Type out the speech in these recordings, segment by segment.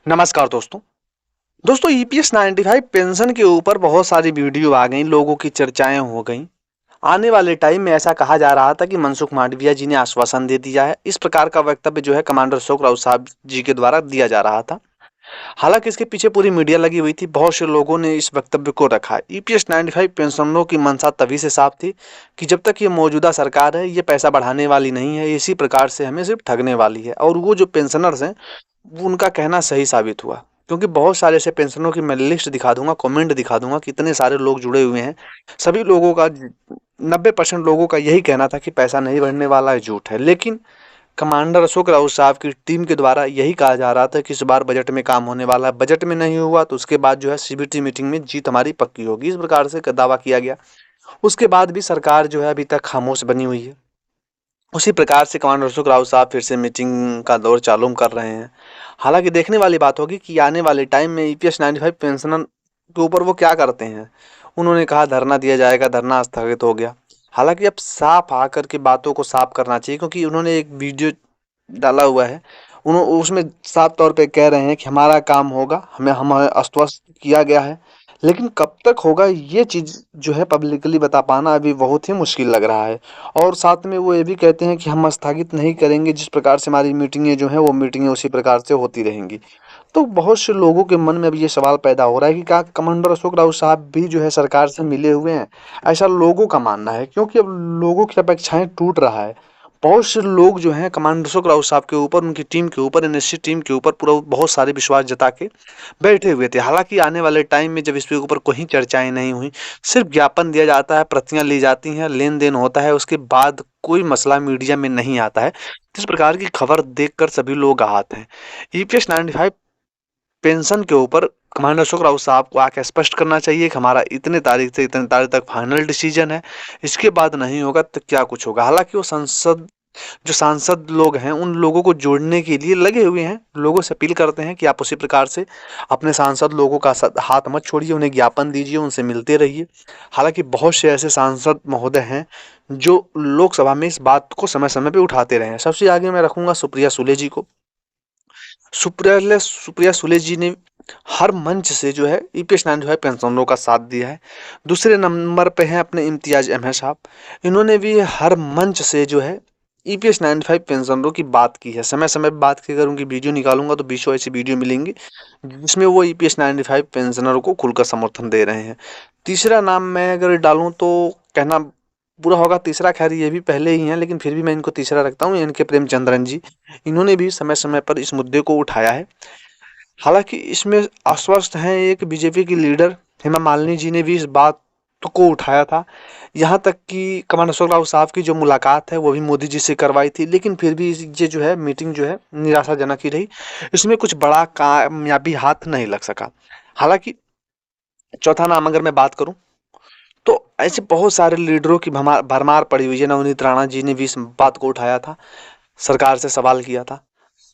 नमस्कार दोस्तों। EPS 95 pension के ऊपर बहुत सारी वीडियो आ गई, लोगों की चर्चाएं हो गई। आने वाले टाइम में ऐसा कहा जा रहा था कि मनसुख मांडविया जी ने आश्वासन दे दिया है। इस प्रकार का वक्तव्य जो है कमांडर अशोक राउत साहब जी के द्वारा दिया जा रहा था। हालांकि इसके पीछे पूरी मीडिया लगी हुई थी, बहुत से लोगों ने इस वक्तव्य को रखा। ईपीएस 95 पेंशनरों की मंशा तभी से साफ थी कि जब तक ये मौजूदा सरकार है, ये पैसा बढ़ाने वाली नहीं है, इसी प्रकार से हमें सिर्फ ठगने वाली है। और वो जो पेंशनर्स हैं, उनका कहना सही साबित हुआ, क्योंकि बहुत सारे ऐसे पेंशनरों की मैं लिस्ट दिखा दूंगा, कमेंट दिखा दूंगा, कितने सारे लोग जुड़े हुए हैं। सभी लोगों का 90% लोगों का यही कहना था कि पैसा नहीं बढ़ने वाला है, झूठ है। लेकिन कमांडर अशोक राउत साहब की टीम के द्वारा यही कहा जा रहा था कि इस बार बजट में काम होने वाला है। बजट में नहीं हुआ तो उसके बाद जो है सीबीटी मीटिंग में जीत हमारी पक्की होगी, इस प्रकार से दावा किया गया। उसके बाद भी सरकार जो है अभी तक खामोश बनी हुई है। उसी प्रकार से कमांडर अशोक राउत साहब फिर से मीटिंग का दौर चालू कर रहे हैं। हालांकि देखने वाली बात होगी कि आने वाले टाइम में ईपीएस 95 पेंशनर के ऊपर वो क्या करते हैं। उन्होंने कहा धरना दिया जाएगा, धरना स्थगित हो गया। हालांकि अब साफ आकर के बातों को साफ करना चाहिए, क्योंकि उन्होंने एक वीडियो डाला हुआ है। उन्होंने उसमें साफ तौर पे कह रहे हैं कि हमारा काम होगा, हमें आश्वस्त किया गया है। लेकिन कब तक होगा ये चीज़ जो है पब्लिकली बता पाना अभी बहुत ही मुश्किल लग रहा है। और साथ में वो ये भी कहते हैं कि हम स्थगित नहीं करेंगे, जिस प्रकार से हमारी मीटिंगें जो हैं वो मीटिंगें उसी प्रकार से होती रहेंगी। तो बहुत से लोगों के मन में अब ये सवाल पैदा हो रहा है कि क्या कमांडर अशोक राउत साहब भी जो है सरकार से मिले हुए हैं। ऐसा लोगों का मानना है, क्योंकि अब लोगों की अपेक्षाएं टूट रहा है। बहुत से लोग जो हैं कमांडर अशोक राउत साहब के ऊपर, उनकी टीम के ऊपर, एनएससी टीम के ऊपर पूरा बहुत सारे विश्वास जता के बैठे हुए थे। हालांकि आने वाले टाइम में जब इसके ऊपर कोई चर्चाएं नहीं हुई, सिर्फ ज्ञापन दिया जाता है, प्रतियां ली जाती हैं, लेन देन होता है, उसके बाद कोई मसला मीडिया में नहीं आता है। इस प्रकार की खबर देखकर सभी लोग आहत हैं। ईपीएस 95 पेंशन के ऊपर कमांडर अशोक राउत साहब को आके स्पष्ट करना चाहिए कि हमारा इतने तारीख से इतने तारीख तक फाइनल डिसीजन है, इसके बाद नहीं होगा तो क्या कुछ होगा। हालांकि वो जो सांसद लोग हैं उन लोगों को जोड़ने के लिए लगे हुए हैं, लोगों से अपील करते हैं कि आप उसी प्रकार से अपने सांसद लोगों का हाथ मत छोड़िए, उन्हें ज्ञापन दीजिए, उनसे मिलते रहिए। हालांकि बहुत से ऐसे सांसद महोदय हैं जो लोकसभा में इस बात को समय समय पे उठाते रहे हैं। सबसे आगे मैं रखूंगा सुप्रिया सुले जी को। सुप्रिया सुले जी ने हर मंच से जो है ईपीएस 95 पेंशनरों का साथ दिया है। दूसरे नंबर पे हैं अपने इम्तियाज अहमद साहब। इन्होंने भी हर मंच से जो है ईपीएस 95 पेंशनरों की बात की है। समय समय पर बात की, अगर उनकी वीडियो निकालूंगा तो 20 ऐसी वीडियो मिलेंगी जिसमें वो ईपीएस 95 पेंशनरों को खुलकर समर्थन दे रहे हैं। तीसरा नाम मैं अगर डालूं तो कहना बुरा होगा, तीसरा खैर ये भी पहले ही हैं, लेकिन फिर भी मैं इनको तीसरा रखता हूँ, इनके प्रेमचंद्रन जी। इन्होंने भी समय समय पर इस मुद्दे को उठाया है। हालांकि इसमें आश्वस्त हैं एक बीजेपी की लीडर हेमा मालिनी जी ने भी इस बात को उठाया था। यहाँ तक कि कमांडर अशोक राउत साहब की जो मुलाकात है वो भी मोदी जी से करवाई थी, लेकिन फिर भी ये जो है मीटिंग जो है निराशाजनक ही रही। इसमें कुछ बड़ा कामयाबी हाथ नहीं लग सका। हालांकि चौथा नाम अगर मैं बात करूं तो ऐसे बहुत सारे लीडरों की भरमार पड़ी हुई है। नवनीत राणा जी ने भी इस बात को उठाया था, सरकार से सवाल किया था।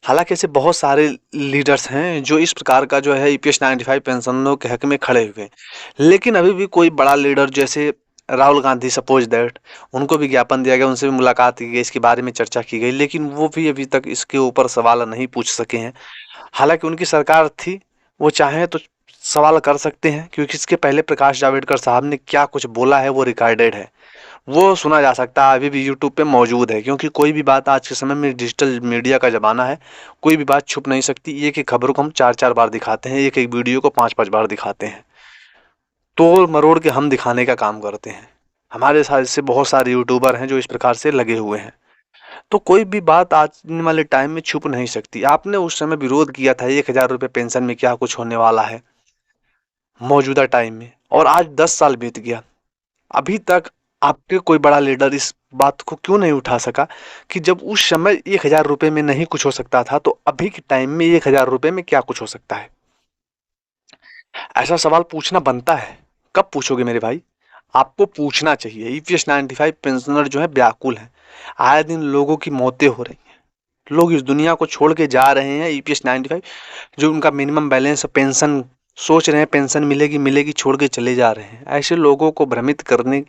हालांकि ऐसे बहुत सारे लीडर्स हैं जो इस प्रकार का जो है ईपीएस 95 पेंशनरों के हक में खड़े हुए हैं, लेकिन अभी भी कोई बड़ा लीडर जैसे राहुल गांधी सपोज दैट, उनको भी ज्ञापन दिया गया, उनसे भी मुलाकात की गई, इसके बारे में चर्चा की गई, लेकिन वो भी अभी तक इसके ऊपर सवाल नहीं पूछ सके हैं। हालांकि उनकी सरकार थी, वो चाहें तो सवाल कर सकते हैं, क्योंकि इसके पहले प्रकाश जावड़ेकर साहब ने क्या कुछ बोला है वो रिकॉर्डेड है, वो सुना जा सकता है, अभी भी यूट्यूब पे मौजूद है। क्योंकि कोई भी बात आज के समय में डिजिटल मीडिया का ज़माना है, कोई भी बात छुप नहीं सकती। एक एक खबरों को हम 4-4 बार दिखाते हैं, एक एक वीडियो को 5-5 बार दिखाते हैं, तोड़ मरोड़ के हम दिखाने का काम करते हैं। हमारे साथ से बहुत सारे यूट्यूबर हैं जो इस प्रकार से लगे हुए हैं। तो कोई भी बात आने वाले टाइम में छुप नहीं सकती। आपने उस समय विरोध किया था 1000 रुपये पेंशन में क्या कुछ होने वाला है मौजूदा टाइम में, और आज 10 साल बीत गया, अभी तक आपके कोई बड़ा लीडर इस बात को क्यों नहीं उठा सका कि जब उस समय 1000 रुपये में नहीं कुछ हो सकता था तो अभी के टाइम में 1000 रुपये में क्या कुछ हो सकता है। ऐसा सवाल पूछना बनता है। कब पूछोगे मेरे भाई? आपको पूछना चाहिए। ईपीएस 95 पेंशनर जो है व्याकुल है, आए दिन लोगों की मौतें हो रही हैं, लोग इस दुनिया को छोड़ के जा रहे हैं। ईपीएस 95 जो उनका मिनिमम बैलेंस पेंशन सोच रहे हैं पेंशन मिलेगी मिलेगी, छोड़ के चले जा रहे हैं। ऐसे लोगों को भ्रमित करने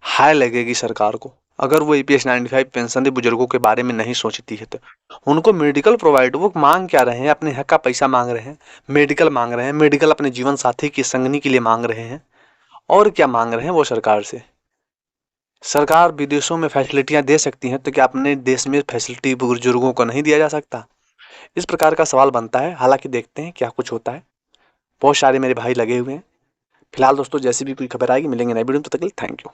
हाय लगेगी सरकार को। अगर वो ईपीएस 95 पेंशन बुजुर्गों के बारे में नहीं सोचती है तो उनको मेडिकल प्रोवाइड, वो मांग क्या रहे हैं? अपने हक का पैसा मांग रहे हैं, मेडिकल मांग रहे हैं, मेडिकल अपने जीवन साथी की संगनी के लिए मांग रहे हैं, और क्या मांग रहे हैं वो सरकार से? सरकार विदेशों में फैसिलिटियां दे सकती हैं तो क्या अपने देश में फैसिलिटी बुजुर्गों को नहीं दिया जा सकता? इस प्रकार का सवाल बनता है। हालांकि देखते हैं क्या कुछ होता है। बहुत सारे मेरे भाई लगे हुए हैं। फिलहाल दोस्तों, जैसी भी कोई खबर आएगी मिलेंगे नए वीडियो में, तब तक के लिए थैंक यू।